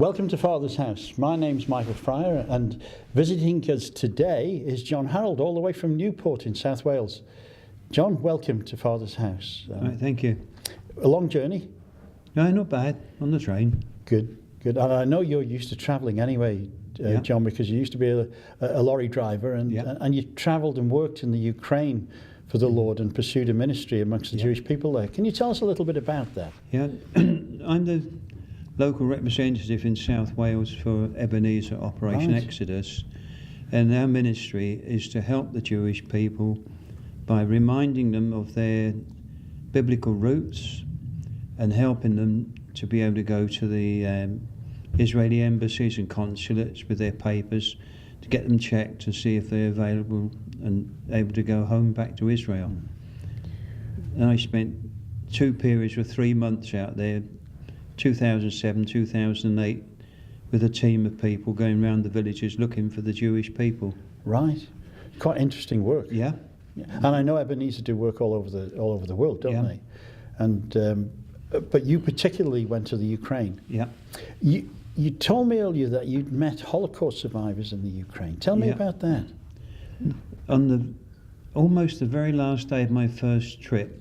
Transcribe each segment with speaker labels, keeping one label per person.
Speaker 1: Welcome to Father's House. My name's Michael Fryer, and visiting us today is John Harold, all the way from Newport in South Wales. John, welcome to Father's House.
Speaker 2: Right, thank you.
Speaker 1: A long journey?
Speaker 2: No, not bad. On the train.
Speaker 1: Good. And I know you're used to travelling anyway,
Speaker 2: Yeah.
Speaker 1: John, because you used to be a lorry driver, and you travelled and worked in the Ukraine for the Lord and pursued a ministry amongst the Jewish people there. Can you tell us a little bit about that?
Speaker 2: Yeah, I'm the local representative in South Wales for Ebneezer Operation Exodus, and our ministry is to help the Jewish people by reminding them of their biblical roots and helping them to be able to go to the Israeli embassies and consulates with their papers to get them checked to see if they're available and able to go home back to Israel. And I spent 2 periods of 3 months out there, 2007, 2008, with a team of people going around the villages looking for the Jewish people.
Speaker 1: Right. Quite interesting work.
Speaker 2: Yeah.
Speaker 1: And I know Ebenezer do work all over the world, don't they? And but you particularly went to the Ukraine.
Speaker 2: Yeah.
Speaker 1: You told me earlier that you'd met Holocaust survivors in the Ukraine. Tell me about that.
Speaker 2: On almost the very last day of my first trip,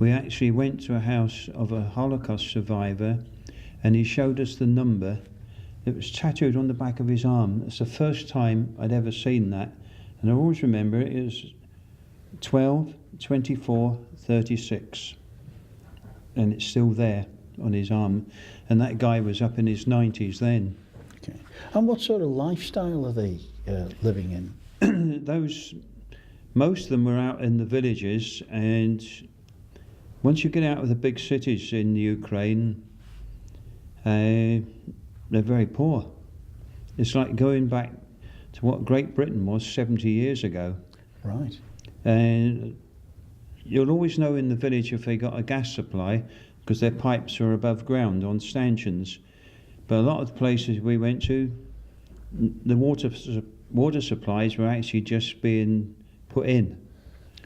Speaker 2: we actually went to a house of a Holocaust survivor, and he showed us the number. It was tattooed on the back of his arm. It's the first time I'd ever seen that, and I always remember it was 12, 24, 36, and it's still there on his arm. And that guy was up in his 90s then.
Speaker 1: Okay. And what sort of lifestyle are they living in?
Speaker 2: Most of them were out in the villages, and once you get out of the big cities in Ukraine, they're very poor. It's like going back to what Great Britain was 70 years ago.
Speaker 1: Right.
Speaker 2: And you'll always know in the village if they got a gas supply, because their pipes are above ground on stanchions. But a lot of the places we went to, the water supplies were actually just being put in.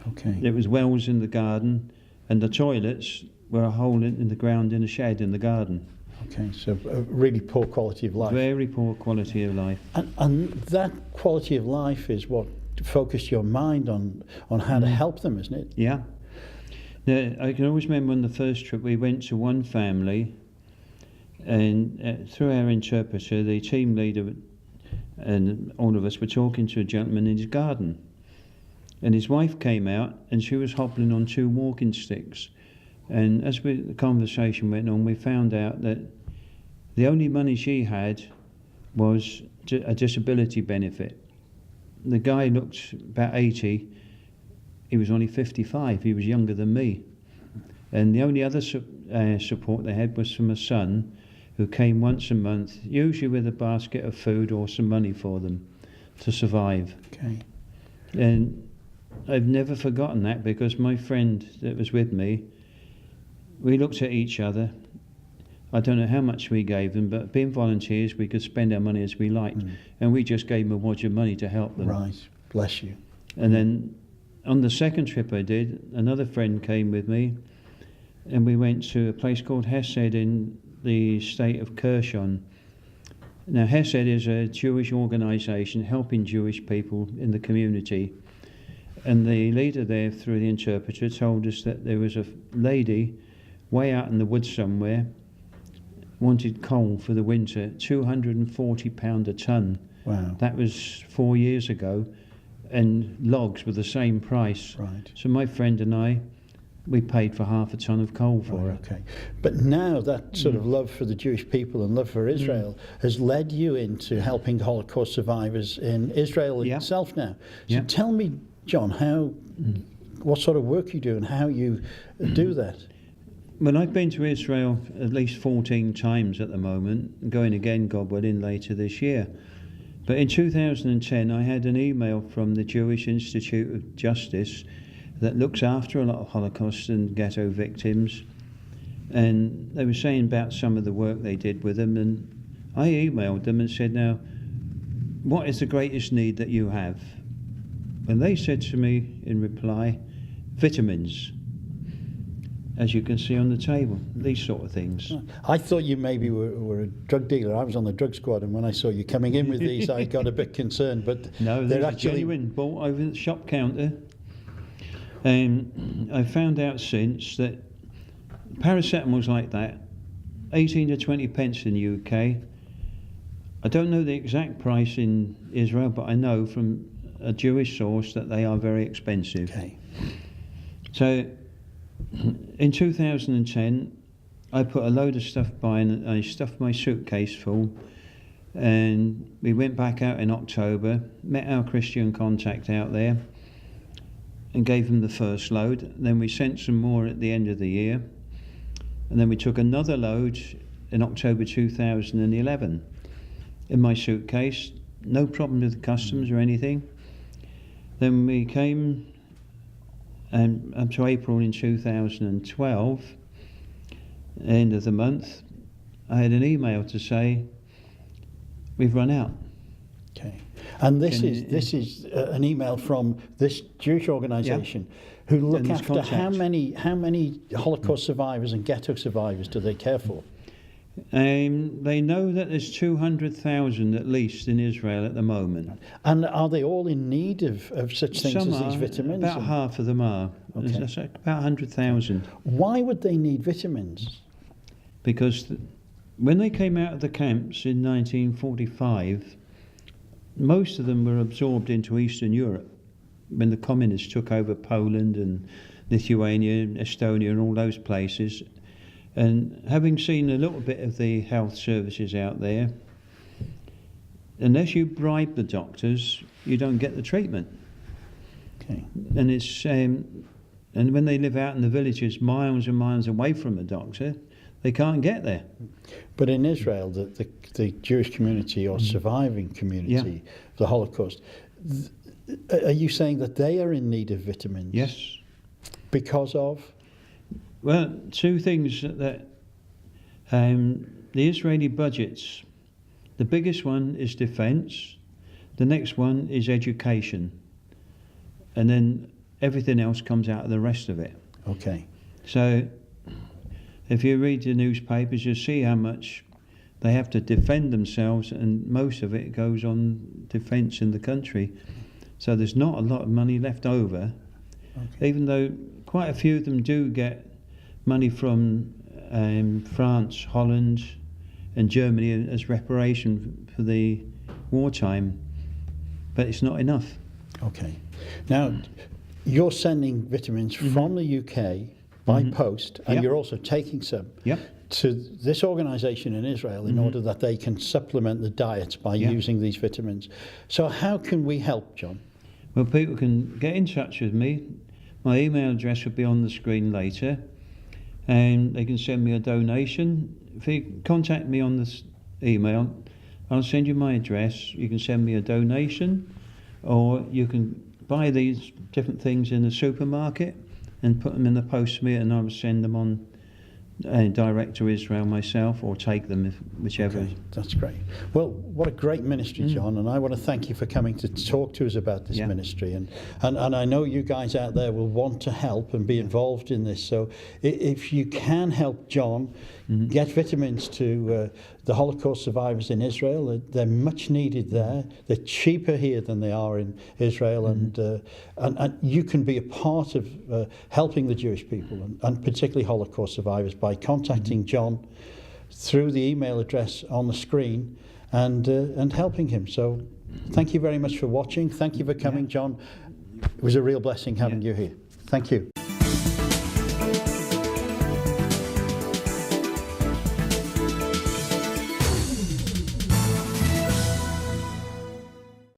Speaker 1: Okay.
Speaker 2: There was wells in the garden, and the toilets were a hole in the ground in a shed in the garden.
Speaker 1: Okay, so a really poor quality of life.
Speaker 2: Very poor quality of life.
Speaker 1: And that quality of life is what focused your mind on how to help them, isn't it?
Speaker 2: Yeah. Now, I can always remember on the first trip we went to one family, and through our interpreter, the team leader and all of us were talking to a gentleman in his garden. And his wife came out, and she was hobbling on 2 walking sticks. And as the conversation went on, we found out that the only money she had was a disability benefit. The guy looked about 80. He was only 55. He was younger than me. And the only other support they had was from a son who came once a month, usually with a basket of food or some money for them to survive.
Speaker 1: Okay.
Speaker 2: And I've never forgotten that, because my friend that was with me, we looked at each other. I don't know how much we gave them, but being volunteers, we could spend our money as we liked. And we just gave them a wad of money to help them.
Speaker 1: Right. Bless you.
Speaker 2: And then on the second trip I did, another friend came with me, and we went to a place called Hesed in the state of Kherson. Now, Hesed is a Jewish organisation helping Jewish people in the community. And the leader there, through the interpreter, told us that there was a lady way out in the woods somewhere, wanted coal for the winter, £240 a tonne.
Speaker 1: Wow.
Speaker 2: That was 4 years ago, and logs were the same price.
Speaker 1: Right.
Speaker 2: So my friend and I, we paid for half a tonne of coal for it.
Speaker 1: Okay. But now that sort of love for the Jewish people and love for Israel has led you into helping Holocaust survivors in Israel itself now. So tell me, John, what sort of work you do and how you do that.
Speaker 2: Well, I've been to Israel at least 14 times at the moment, going again, God willing, later this year. But in 2010, I had an email from the Jewish Institute of Justice that looks after a lot of Holocaust and ghetto victims, and they were saying about some of the work they did with them, and I emailed them and said, now, what is the greatest need that you have? And they said to me in reply, vitamins. as you can see on the table, these sort of things.
Speaker 1: I thought you maybe were a drug dealer. I was on the drug squad, and when I saw you coming in with these, I got a bit concerned. But
Speaker 2: no, they're actually genuine, bought over the shop counter. And I found out since that paracetamols like that, 18 to 20 pence in the UK. I don't know the exact price in Israel, but I know from a Jewish source that they are very expensive.
Speaker 1: Okay.
Speaker 2: So in 2010, I put a load of stuff by and I stuffed my suitcase full, and we went back out in October, met our Christian contact out there and gave them the first load. Then we sent some more at the end of the year, and then we took another load in October 2011 in my suitcase. No problem with the customs or anything. Then we came up to April in 2012, end of the month, I had an email to say we've run out.
Speaker 1: Okay, and this is an email from this Jewish organisation who look after how many Holocaust survivors and ghetto survivors do they care for?
Speaker 2: They know that there's 200,000 at least in Israel at the moment.
Speaker 1: And are they all in need of such things as these vitamins?
Speaker 2: About half of them are. Okay. That's about 100,000.
Speaker 1: Why would they need vitamins?
Speaker 2: Because when they came out of the camps in 1945, most of them were absorbed into Eastern Europe when the communists took over Poland and Lithuania, Estonia and all those places. And having seen a little bit of the health services out there, unless you bribe the doctors, you don't get the treatment.
Speaker 1: Okay.
Speaker 2: And it's and when they live out in the villages, miles and miles away from a doctor, they can't get there.
Speaker 1: But in Israel, the Jewish community or surviving community of the Holocaust, are you saying that they are in need of vitamins?
Speaker 2: Yes.
Speaker 1: Because of?
Speaker 2: Well, two things that the Israeli budgets, the biggest one is defence, the next one is education, and then everything else comes out of the rest of it.
Speaker 1: Okay.
Speaker 2: So if you read the newspapers, you'll see how much they have to defend themselves, and most of it goes on defence in the country. So there's not a lot of money left over, even though quite a few of them do get money from France, Holland and Germany as reparation for the wartime, but it's not enough.
Speaker 1: Okay. Now, you're sending vitamins from the UK by post, and you're also taking some to this organisation in Israel in order that they can supplement the diets by using these vitamins. So how can we help, John?
Speaker 2: Well, people can get in touch with me. My email address will be on the screen later, and they can send me a donation. If you contact me on this email, I'll send you my address. You can send me a donation, or you can buy these different things in the supermarket and put them in the post to me, and I will send them on direct to Israel myself, or take them, whichever.
Speaker 1: Okay, that's great. Well, what a great ministry, John, and I want to thank you for coming to talk to us about this ministry. And I know you guys out there will want to help and be involved in this. So if you can help John get vitamins to the Holocaust survivors in Israel, they're much needed there. They're cheaper here than they are in Israel, and you can be a part of helping the Jewish people, and particularly Holocaust survivors, by contacting John through the email address on the screen and helping him. So thank you very much for watching. Thank you for coming, John. It was a real blessing having you here. Thank you.